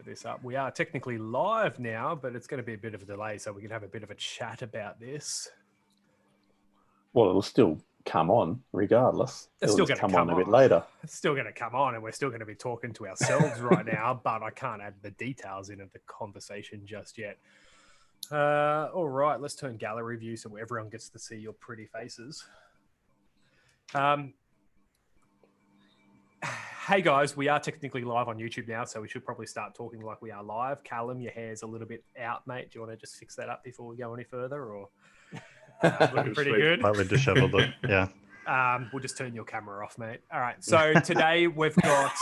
set this up. We are technically live now, but it's going to be a bit of a delay, so we can have a bit of a chat about this. Well, it'll still come on regardless. It's It'll still just going to come on a bit later. It's still going to come on, and we're still going to be talking to ourselves right now, but I can't add the details into the conversation just yet. All right, let's turn gallery view so everyone gets to see your pretty faces. Hey guys, we are technically live on YouTube now, so we should probably start talking like we are live. Callum, your hair's a little bit out, mate. Do you want to just fix that up before we go any further, or looking pretty good? Slightly disheveled, but yeah. We'll just turn your camera off, mate. All right. So today we've got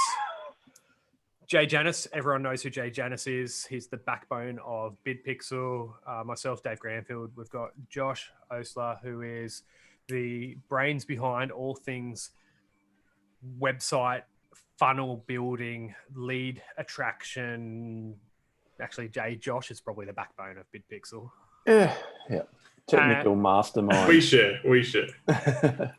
Jay Janis. Everyone knows who Jay Janis is. He's the backbone of BidPixel. Myself, Dave Granfield. We've got Josh Osler, who is the brains behind all things website, funnel building, lead attraction. Actually, Josh is probably the backbone of BidPixel. Yeah. Technical mastermind. We share.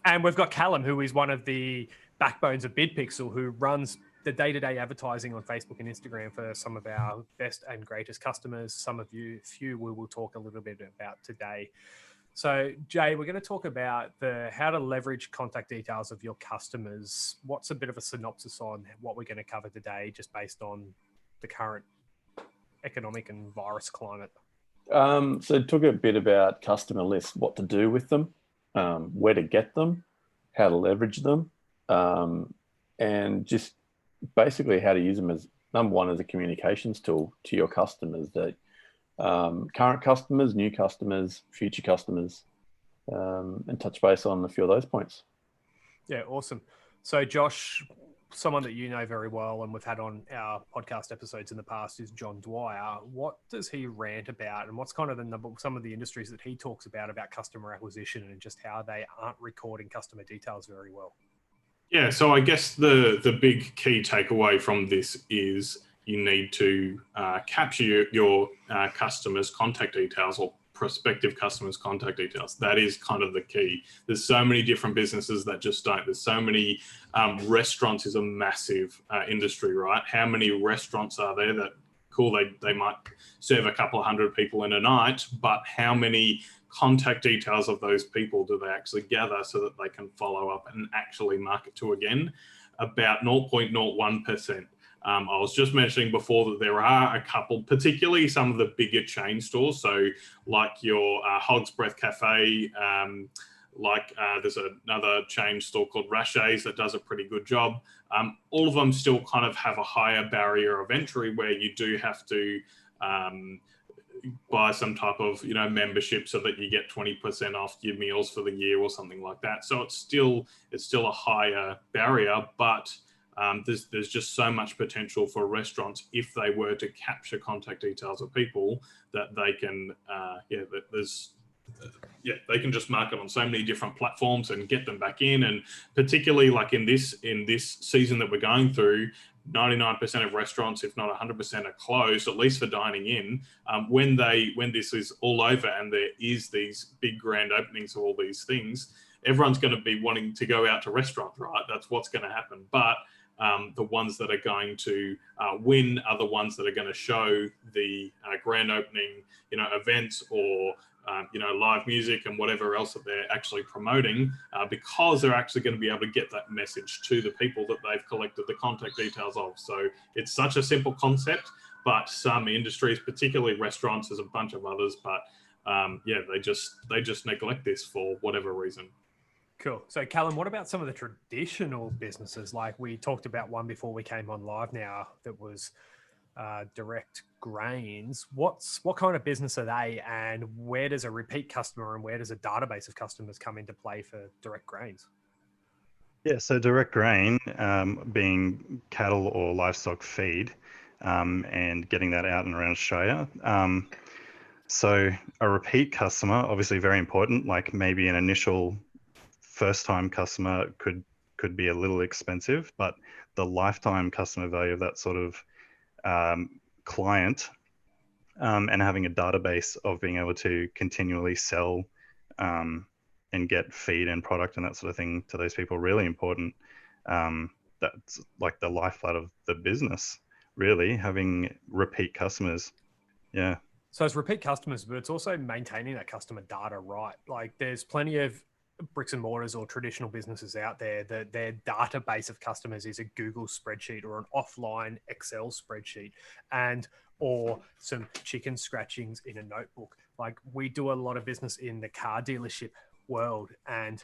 And we've got Callum, who is one of the backbones of BidPixel, who runs the day-to-day advertising on Facebook and Instagram for some of our best and greatest customers. Few we will talk a little bit about today. So, Jay, we're going to talk about how to leverage contact details of your customers. What's a bit of a synopsis on what we're going to cover today, just based on the current economic and virus climate? So talk a bit about customer lists, what to do with them, where to get them, how to leverage them, and just basically how to use them as, number one, as a communications tool to your customers, that current customers, new customers, future customers, and touch base on a few of those points. Yeah, awesome. So Josh, someone that you know very well and we've had on our podcast episodes in the past is John Dwyer. What does he rant about, and what's kind of some of the industries that he talks about customer acquisition and just how they aren't recording customer details very well? Yeah, so I guess the big key takeaway from this is you need to capture your customers' contact details, or prospective customers' contact details. That is kind of the key. There's so many different businesses that just don't. There's so many restaurants is a massive industry, right? How many restaurants are there that, cool, they might serve a couple of hundred people in a night, but how many contact details of those people do they actually gather so that they can follow up and actually market to again? About 0.01%. I was just mentioning before that there are a couple, particularly some of the bigger chain stores. So like your Hog's Breath Cafe, there's another chain store called Rachet's that does a pretty good job. All of them still kind of have a higher barrier of entry where you do have to buy some type of membership so that you get 20% off your meals for the year or something like that. So it's still a higher barrier, but there's just so much potential for restaurants if they were to capture contact details of people that they can, they can just market on so many different platforms and get them back in. And particularly like in this season that we're going through, 99% of restaurants, if not 100%, are closed, at least for dining in. When this is all over and there is these big grand openings of all these things, everyone's going to be wanting to go out to restaurants, right? That's what's going to happen. But the ones that are going to win are the ones that are going to show the grand opening, events or live music and whatever else that they're actually promoting, because they're actually going to be able to get that message to the people that they've collected the contact details of. So it's such a simple concept, but some industries, particularly restaurants, there's a bunch of others, but they just neglect this for whatever reason. Cool. So, Callum, what about some of the traditional businesses? Like we talked about one before we came on live now that was Direct Grains. What kind of business are they, and where does a repeat customer and where does a database of customers come into play for Direct Grains? Yeah, so Direct Grain being cattle or livestock feed and getting that out and around Australia. So a repeat customer, obviously very important, like maybe an initial first-time customer could be a little expensive, but the lifetime customer value of that sort of client and having a database of being able to continually sell and get feed and product and that sort of thing to those people, really important. That's like the lifeblood of the business. really, having repeat customers. Yeah. So it's repeat customers, but it's also maintaining that customer data right. Like there's plenty of bricks and mortars or traditional businesses out there that their database of customers is a Google spreadsheet or an offline Excel spreadsheet or some chicken scratchings in a notebook. Like we do a lot of business in the car dealership world, and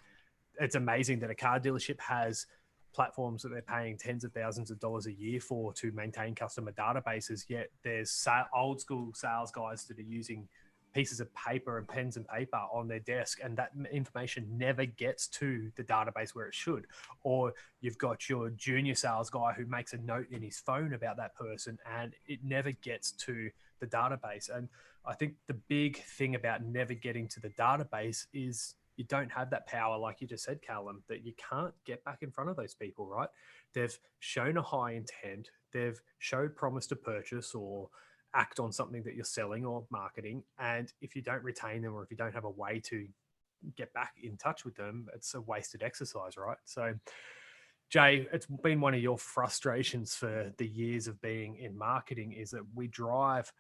it's amazing that a car dealership has platforms that they're paying tens of thousands of dollars a year for to maintain customer databases, yet there's old school sales guys that are using pieces of paper and pens and paper on their desk, and that information never gets to the database where it should. Or you've got your junior sales guy who makes a note in his phone about that person, and it never gets to the database. And I think the big thing about never getting to the database is you don't have that power, like you just said, Callum, that you can't get back in front of those people, right? They've shown a high intent, they've showed promise to purchase or act on something that you're selling or marketing. And if you don't retain them, or if you don't have a way to get back in touch with them, it's a wasted exercise, right? So, Jay, it's been one of your frustrations for the years of being in marketing is that we drive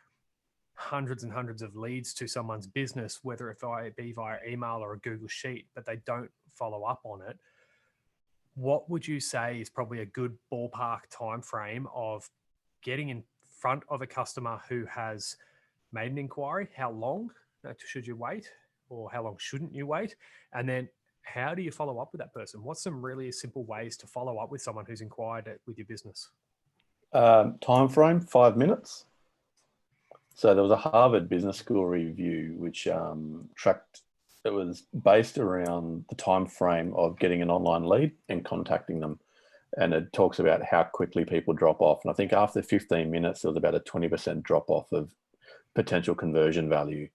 hundreds and hundreds of leads to someone's business, whether it be via email or a Google Sheet, but they don't follow up on it. What would you say is probably a good ballpark time frame of getting in front of a customer who has made an inquiry? How long should you wait, or how long shouldn't you wait? And then how do you follow up with that person? What's some really simple ways to follow up with someone who's inquired with your business? Time frame, 5 minutes. So there was a Harvard Business School review which tracked, it was based around the time frame of getting an online lead and contacting them. And it talks about how quickly people drop off. And I think after 15 minutes, there was about a 20% drop off of potential conversion value.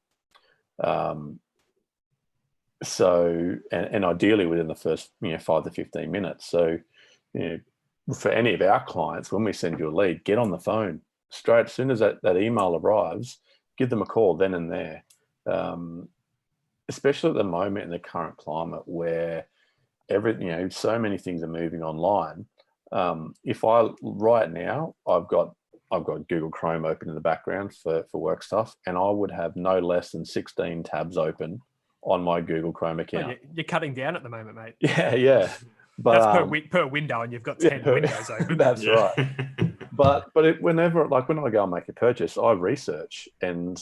So, and ideally within the first 5 to 15 minutes. So, for any of our clients, when we send you a lead, get on the phone straight as soon as that email arrives, give them a call then and there. Especially at the moment in the current climate where so many things are moving online. If I right now, I've got Google Chrome open in the background for work stuff, and I would have no less than 16 tabs open on my Google Chrome account. Well, you're cutting down at the moment, mate. Yeah. But that's per window, and you've got 10 windows open. That's right. But whenever, like when I go and make a purchase, I research, and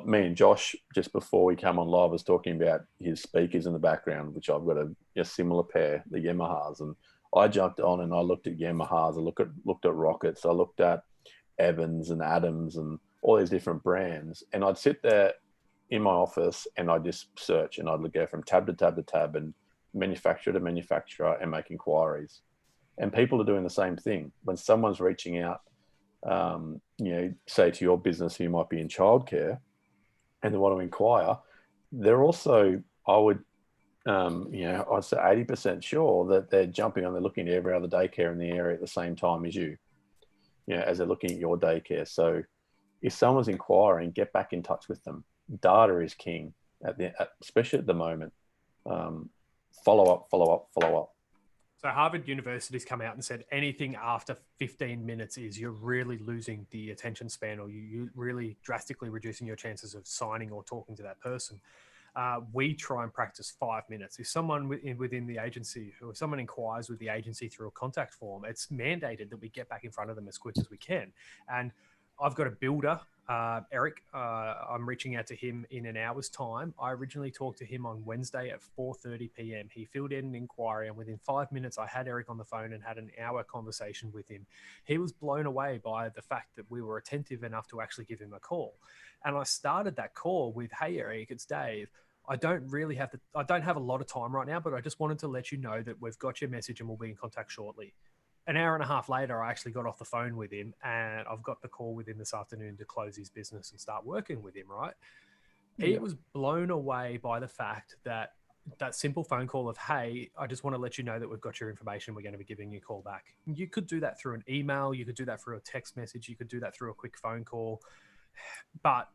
me and Josh, just before we came on live, was talking about his speakers in the background, which I've got a similar pair, the Yamahas, and I jumped on and I looked at Yamahas, I looked at Rockets, I looked at Evans and Adams and all these different brands, and I'd sit there in my office and I'd just search, and I'd go from tab to tab to tab and manufacturer to manufacturer and make inquiries. And people are doing the same thing. When someone's reaching out, say to your business who might be in childcare and they want to inquire, they're also, I'd say 80% sure that they're jumping on, they're looking at every other daycare in the area at the same time as you, as they're looking at your daycare. So if someone's inquiring, get back in touch with them. Data is king, especially at the moment. Follow up. So Harvard University's come out and said anything after 15 minutes is you're really losing the attention span, or you're really drastically reducing your chances of signing or talking to that person. We try and practice 5 minutes. If someone within the agency, or if someone inquires with the agency through a contact form, it's mandated that we get back in front of them as quick as we can. And I've got a builder, Eric. I'm reaching out to him in an hour's time. I originally talked to him on Wednesday at 4:30 p.m. He filled in an inquiry, and within 5 minutes, I had Eric on the phone and had an hour conversation with him. He was blown away by the fact that we were attentive enough to actually give him a call. And I started that call with, "Hey, Eric, it's Dave. I don't have a lot of time right now, but I just wanted to let you know that we've got your message and we'll be in contact shortly." An hour and a half later, I actually got off the phone with him, and I've got the call with him this afternoon to close his business and start working with him, right? Yeah. He was blown away by the fact that simple phone call of, "Hey, I just want to let you know that we've got your information. We're going to be giving you a call back." You could do that through an email. You could do that through a text message. You could do that through a quick phone call. But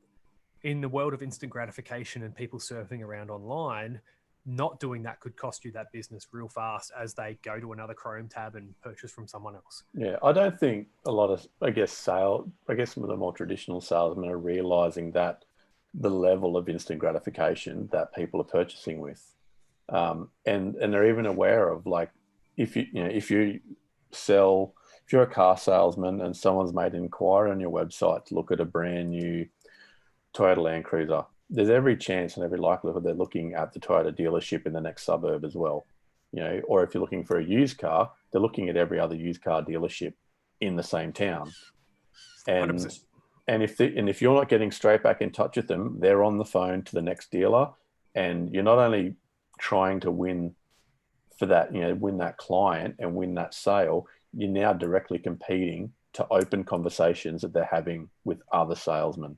in the world of instant gratification and people surfing around online, not doing that could cost you that business real fast as they go to another Chrome tab and purchase from someone else. Yeah, I don't think a lot of, I guess some of the more traditional salesmen are realizing that the level of instant gratification that people are purchasing with, and they're even aware of, like, if you're a car salesman and someone's made an inquiry on your website to look at a brand new Toyota Land Cruiser, there's every chance and every likelihood they're looking at the Toyota dealership in the next suburb as well. Or if you're looking for a used car, they're looking at every other used car dealership in the same town. And 100%. and if you're not getting straight back in touch with them, they're on the phone to the next dealer, and you're not only trying to win for that, win that client and win that sale, you're now directly competing to open conversations that they're having with other salesmen.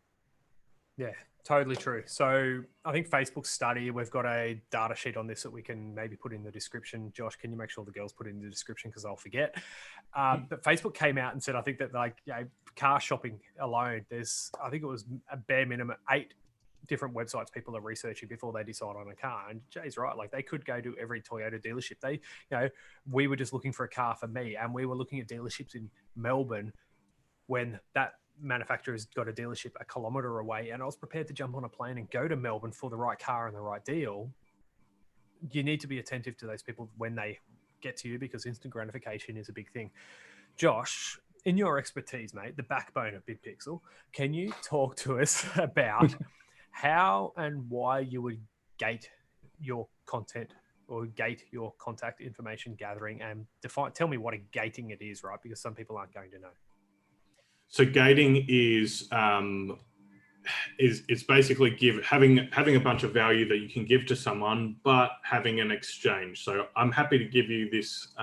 Yeah, totally true. So I think Facebook's study, we've got a data sheet on this that we can maybe put in the description. Josh, can you make sure the girls put it in the description, because I'll forget. But Facebook came out and said, I think that, like, car shopping alone, I think it was a bare minimum 8 different websites people are researching before they decide on a car. And Jay's right, like, they could go to every Toyota dealership. We were just looking for a car for me, and we were looking at dealerships in Melbourne when that manufacturer's got a dealership a kilometre away, and I was prepared to jump on a plane and go to Melbourne for the right car and the right deal. You need to be attentive to those people when they get to you, because instant gratification is a big thing. Josh, in your expertise, mate, the backbone of BitPixel, can you talk to us about how and why you would gate your content or gate your contact information gathering, and tell me what a gating it is, right? Because some people aren't going to know. So gating is it's basically having a bunch of value that you can give to someone, but having an exchange. So I'm happy to give you this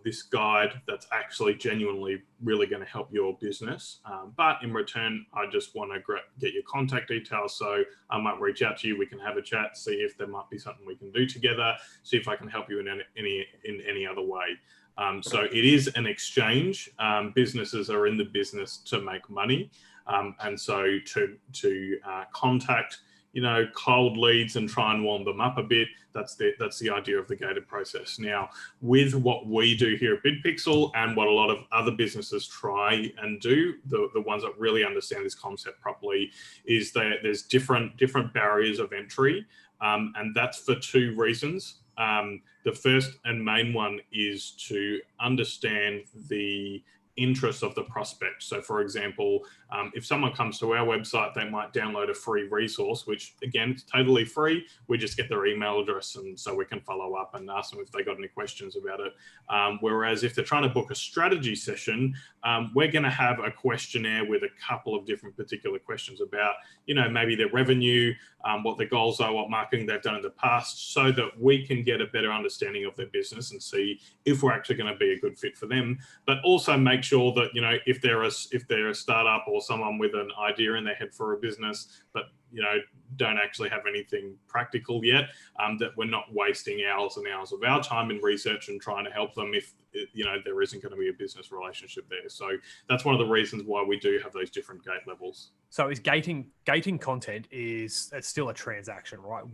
this guide that's actually genuinely really going to help your business. But in return, I just want to get your contact details. So I might reach out to you. We can have a chat, see if there might be something we can do together, see if I can help you in any other way. So it is an exchange. Businesses are in the business to make money. And so to contact, cold leads and try and warm them up a bit, that's the idea of the gated process. Now, with what we do here at BitPixel and what a lot of other businesses try and do, the ones that really understand this concept properly, is that there's different barriers of entry, and that's for 2 reasons. The first and main one is to understand the interest of the prospect. So for example, if someone comes to our website, they might download a free resource, which again, it's totally free. We just get their email address, and so we can follow up and ask them if they got any questions about it. Whereas if they're trying to book a strategy session, we're going to have a questionnaire with a couple of different particular questions about, maybe their revenue, what their goals are, what marketing they've done in the past, so that we can get a better understanding of their business and see if we're actually going to be a good fit for them. But also make sure that, if they're a startup or someone with an idea in their head for a business, but don't actually have anything practical yet, that we're not wasting hours and hours of our time in research and trying to help them if there isn't going to be a business relationship there. So that's one of the reasons why we do have those different gate levels. So is gating content it's still a transaction, right?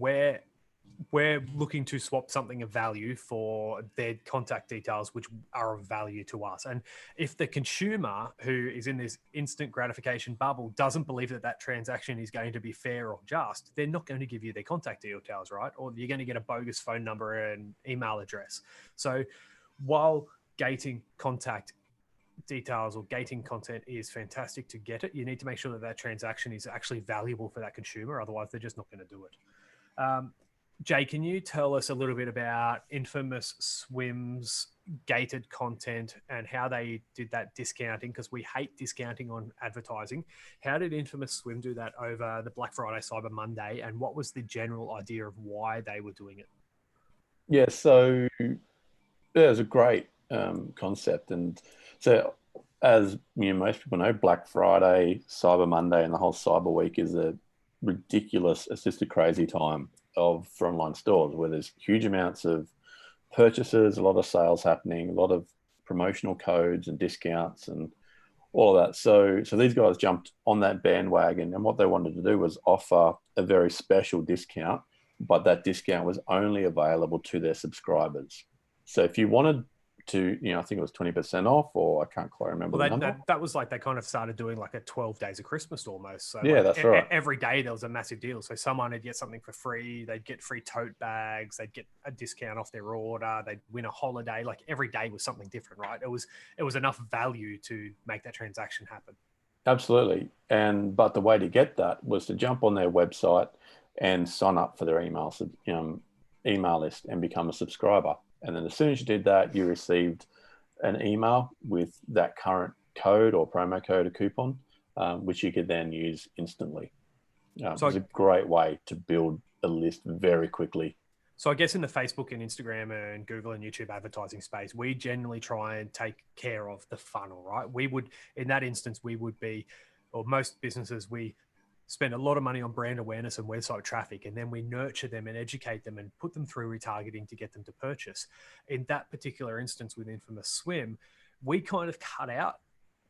We're looking to swap something of value for their contact details, which are of value to us. And if the consumer who is in this instant gratification bubble doesn't believe that transaction is going to be fair or just, they're not going to give you their contact details, right? Or you're going to get a bogus phone number and email address. So while gating contact details or gating content is fantastic to get it, you need to make sure that transaction is actually valuable for that consumer. Otherwise, they're just not going to do it. Jay, can you tell us a little bit about Infamous Swim's gated content and how they did that discounting? Because we hate discounting on advertising. How did Infamous Swim do that over the Black Friday, Cyber Monday? And what was the general idea of why they were doing it? Yeah, so it was a great concept. And so as most people know, Black Friday, Cyber Monday, and the whole Cyber Week is it's just a crazy time for online stores where there's huge amounts of purchases, a lot of sales happening, a lot of promotional codes and discounts and all of that. So these guys jumped on that bandwagon, and what they wanted to do was offer a very special discount but that discount was only available to their subscribers. So if you wanted to, I think it was 20% off, or I can't quite remember the number. That was like they kind of started doing like a 12 days of Christmas almost. So yeah, like that's right. Every day there was a massive deal. So someone would get something for free. They'd get free tote bags. They'd get a discount off their order. They'd win a holiday. Like every day was something different, right? It was enough value to make that transaction happen. Absolutely. But the way to get that was to jump on their website and sign up for their email list and become a subscriber. And then as soon as you did that, you received an email with that current code or promo code or coupon, which you could then use instantly. So it's a great way to build a list very quickly. So I guess in the Facebook and Instagram and Google and YouTube advertising space, we generally try and take care of the funnel, right? We would, in that instance, or most businesses, we spend a lot of money on brand awareness and website traffic, and then we nurture them and educate them and put them through retargeting to get them to purchase. In that particular instance with Infamous Swim, we kind of cut out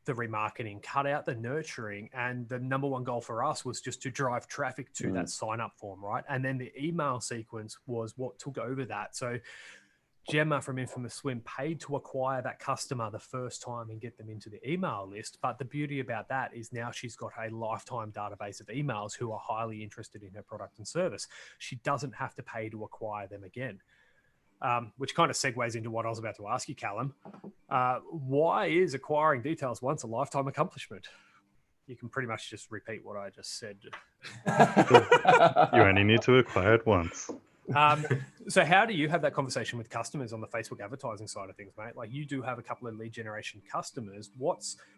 the remarketing, cut out the nurturing, and the number one goal for us was just to drive traffic to that sign up form, right? And then the email sequence was what took over that. So Gemma from Infamous Swim paid to acquire that customer the first time and get them into the email list. But the beauty about that is now she's got a lifetime database of emails who are highly interested in her product and service. She doesn't have to pay to acquire them again, which kind of segues into what I was about to ask you, Callum. Why is acquiring details once a lifetime accomplishment? You can pretty much just repeat what I just said. You only need to acquire it once. So how do you have that conversation with customers on the Facebook advertising side of things, mate? Like you do have a couple of lead generation customers.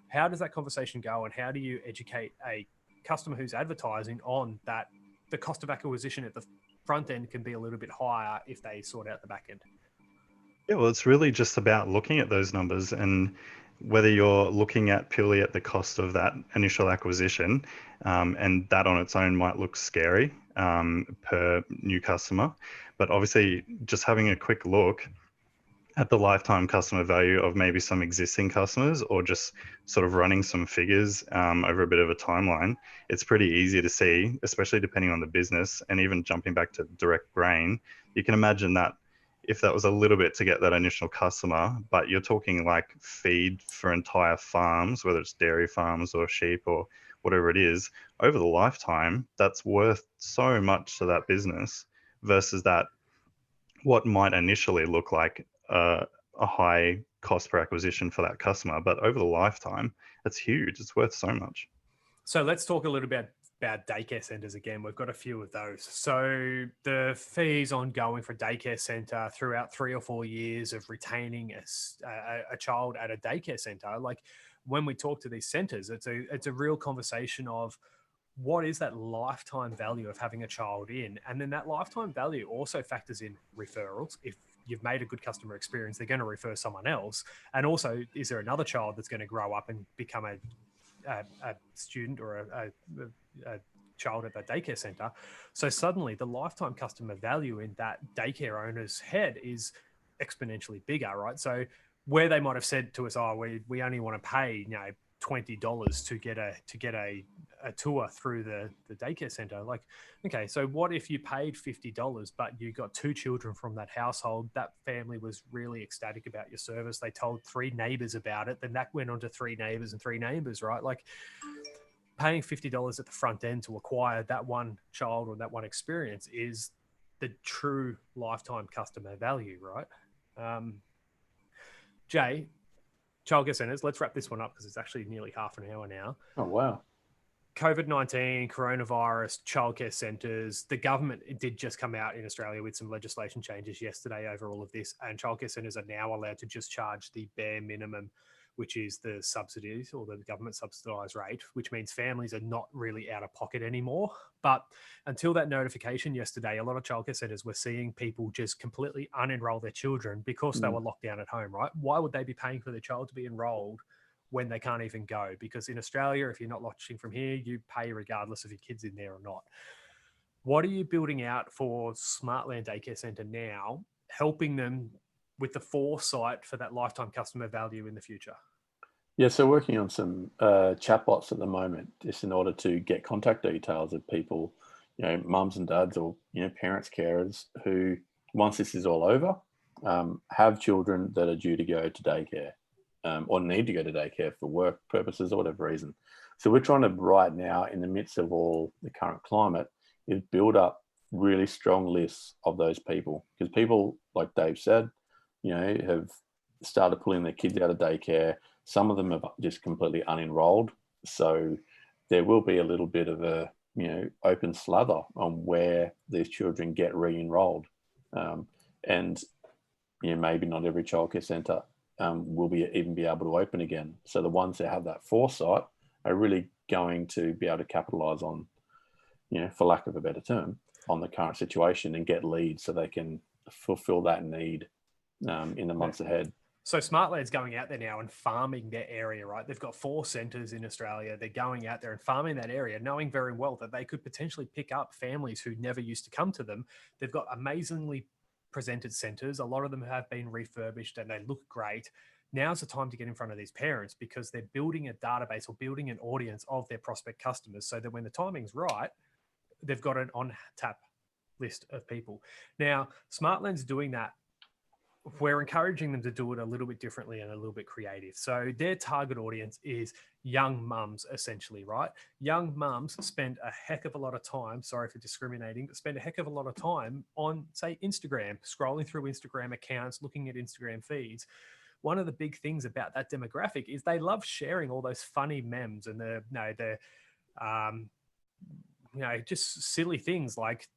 How does that conversation go, and how do you educate a customer who's advertising on that the cost of acquisition at the front end can be a little bit higher if they sort out the back end? Yeah, well, it's really just about looking at those numbers, and whether you're looking at purely at the cost of that initial acquisition, and that on its own might look scary per new customer, but obviously just having a quick look at the lifetime customer value of maybe some existing customers, or just sort of running some figures over a bit of a timeline, it's pretty easy to see, especially depending on the business. And even jumping back to direct grain, you can imagine that if that was a little bit to get that initial customer, but you're talking like feed for entire farms, whether it's dairy farms or sheep or whatever it is, over the lifetime, that's worth so much to that business versus that what might initially look like a high cost per acquisition for that customer, but over the lifetime, it's huge. It's worth so much. So let's talk a little bit about daycare centers again. We've got a few of those. So the fees ongoing for daycare center throughout 3 or 4 years of retaining a child at a daycare center. Like when we talk to these centers, it's a real conversation of what is that lifetime value of having a child in? And then that lifetime value also factors in referrals. If you've made a good customer experience, they're going to refer someone else. And also, is there another child that's going to grow up and become a student or a child at that daycare center? So suddenly the lifetime customer value in that daycare owner's head is exponentially bigger, right? So where they might have said to us, oh, we only want to pay, $20 to get a tour through the daycare center. Like, okay, so what if you paid $50, but you got 2 children from that household? That family was really ecstatic about your service. They told 3 neighbors about it. Then that went on to 3 neighbors and 3 neighbors, right? Like paying $50 at the front end to acquire that one child or that one experience is the true lifetime customer value, right? Jay, childcare centers, let's wrap this one up because it's actually nearly half an hour now. Oh, wow. COVID-19, coronavirus, childcare centres. The government did just come out in Australia with some legislation changes yesterday over all of this, and childcare centres are now allowed to just charge the bare minimum, which is the subsidies or the government subsidised rate, which means families are not really out of pocket anymore. But until that notification yesterday, a lot of childcare centres were seeing people just completely unenroll their children because they were locked down at home, right? Why would they be paying for their child to be enrolled when they can't even go? Because in Australia, if you're not watching from here, you pay regardless if your kid's in there or not. What are you building out for Smartland Daycare Centre now, helping them with the foresight for that lifetime customer value in the future? Yeah, so working on some chatbots at the moment, just in order to get contact details of people, mums and dads or, parents, carers who, once this is all over, have children that are due to go to daycare or need to go to daycare for work purposes or whatever reason. So we're trying to right now, in the midst of all the current climate, is build up really strong lists of those people, because people, like Dave said, have started pulling their kids out of daycare. Some of them are just completely unenrolled. So there will be a little bit of a, open slather on where these children get re-enrolled. And, maybe not every childcare centre will even be able to open again. So the ones that have that foresight are really going to be able to capitalise on, for lack of a better term, on the current situation and get leads so they can fulfil that need in the months ahead. So Smartland's going out there now and farming their area, right? They've got 4 centres in Australia. They're going out there and farming that area, knowing very well that they could potentially pick up families who never used to come to them. They've got amazingly presented centres. A lot of them have been refurbished and they look great. Now's the time to get in front of these parents, because they're building a database or building an audience of their prospect customers, so that when the timing's right, they've got an on-tap list of people. Now, Smartland's doing that. We're encouraging them to do it a little bit differently and a little bit creative. So their target audience is young mums, essentially, right? Young mums spend a heck of a lot of time, sorry for discriminating, but spend a heck of a lot of time on, say, Instagram, scrolling through Instagram accounts, looking at Instagram feeds. One of the big things about that demographic is they love sharing all those funny memes and just silly things like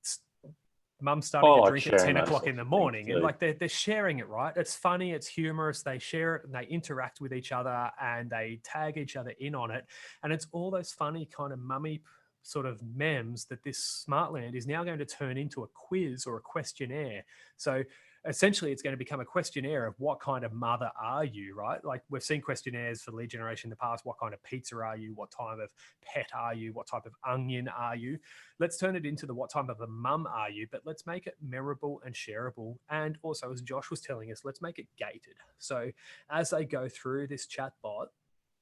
mum's starting to drink at 10 o'clock in the morning, and like they're sharing it, right? It's funny, it's humorous, they share it and they interact with each other and they tag each other in on it. And it's all those funny kind of mummy sort of memes that this Smartland is now going to turn into a quiz or a questionnaire. So essentially it's going to become a questionnaire of what kind of mother are you, right? Like we've seen questionnaires for lead generation in the past. What kind of pizza are you? What type of pet are you? What type of onion are you? Let's turn it into the what type of a mum are you, but let's make it memorable and shareable. And also, as Josh was telling us, let's make it gated. So as they go through this chatbot,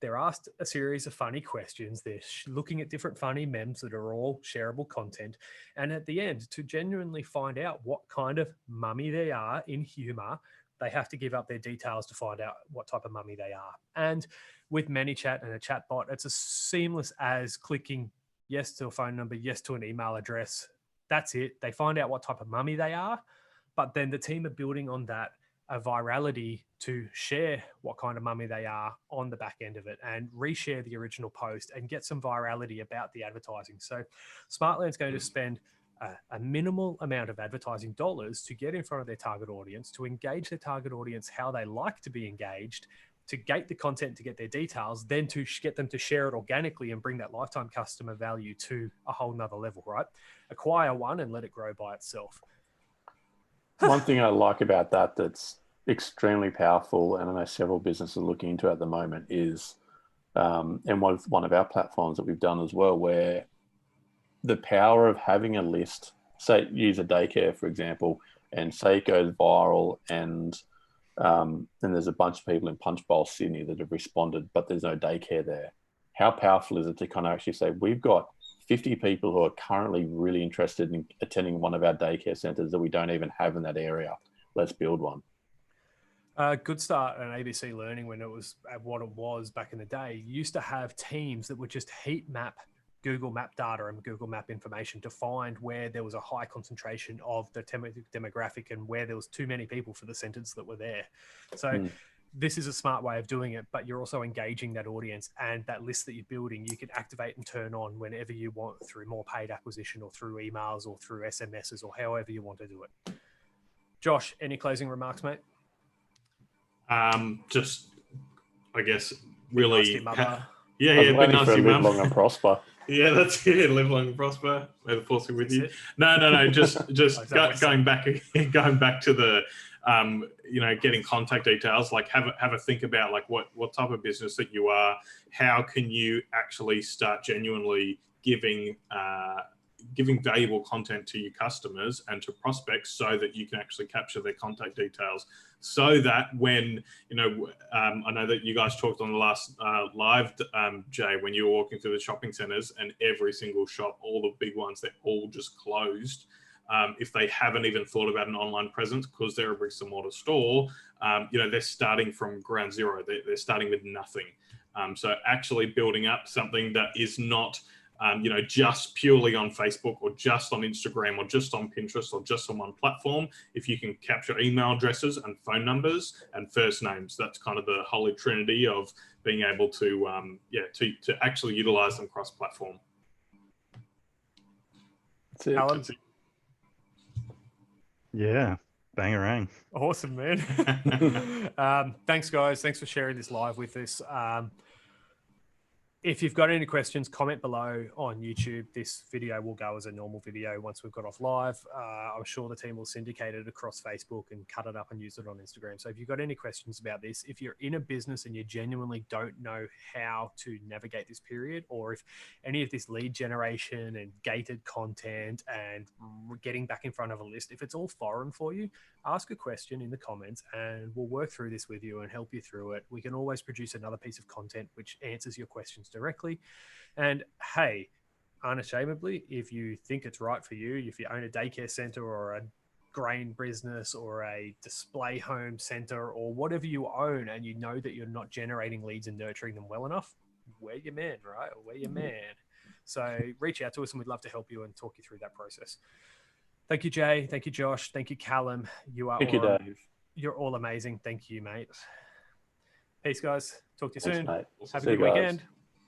they're asked a series of funny questions. They're looking at different funny memes that are all shareable content. And at the end, to genuinely find out what kind of mummy they are in humor, they have to give up their details to find out what type of mummy they are. And with ManyChat and a chatbot, it's as seamless as clicking yes to a phone number, yes to an email address. That's it. They find out what type of mummy they are, but then the team are building on that a virality to share what kind of mummy they are on the back end of it and reshare the original post and get some virality about the advertising. So Smartland's going to spend a minimal amount of advertising dollars to get in front of their target audience, to engage their target audience how they like to be engaged, to gate the content to get their details, then to get them to share it organically and bring that lifetime customer value to a whole nother level, right? Acquire one and let it grow by itself. One thing I like about that that's extremely powerful, and I know several businesses are looking into at the moment, is and one of our platforms that we've done as well, where the power of having a list, say use a daycare for example, and say it goes viral and there's a bunch of people in Punch Bowl Sydney that have responded, but there's no daycare there. How powerful is it to kind of actually say, we've got 50 people who are currently really interested in attending one of our daycare centres that we don't even have in that area. Let's build one. Good Start and ABC Learning, when it was at what it was back in the day, used to have teams that would just heat map Google Map data and Google Map information to find where there was a high concentration of the demographic and where there was too many people for the centres that were there. So this is a smart way of doing it, but you're also engaging that audience, and that list that you're building, you can activate and turn on whenever you want through more paid acquisition or through emails or through SMSs or however you want to do it. Josh, any closing remarks, mate? Just, I guess, really. Be nice to your mother. Yeah, be nice to your mum. Live long and prosper. Yeah, that's it. Live long and prosper. May the force be with you. No. Just going back to the, getting contact details. Like have a think about like what type of business that you are. How can you actually start genuinely giving giving valuable content to your customers and to prospects so that you can actually capture their contact details, so that when, I know that you guys talked on the last live, Jay, when you were walking through the shopping centers and every single shop, all the big ones, they're all just closed. If they haven't even thought about an online presence because they're a bricks and mortar store, they're starting from ground zero. They're starting with nothing. So actually building up something that is not, just purely on Facebook or just on Instagram or just on Pinterest or just on one platform. If you can capture email addresses and phone numbers and first names, that's kind of the holy trinity of being able to, to actually utilize them cross-platform. That's it. Alan? Yeah, bangarang. Awesome, man. Thanks, guys. Thanks for sharing this live with us. If you've got any questions, comment below on YouTube. This video will go as a normal video once we've got off live. I'm sure the team will syndicate it across Facebook and cut it up and use it on Instagram. So if you've got any questions about this, if you're in a business and you genuinely don't know how to navigate this period, or if any of this lead generation and gated content and getting back in front of a list, if it's all foreign for you, ask a question in the comments and we'll work through this with you and help you through it. We can always produce another piece of content which answers your questions directly. And hey, unashamedly, if you think it's right for you, if you own a daycare center or a grain business or a display home center or whatever you own, and you know that you're not generating leads and nurturing them well enough, we're your man, right? We're your man. So reach out to us and we'd love to help you and talk you through that process. Thank you, Jay. Thank you, Josh. Thank you, Callum. Thank you, Dave. You're all amazing. Thank you, mate. Peace, guys. Talk to you Thanks, soon. mate. Have a See you good guys. weekend.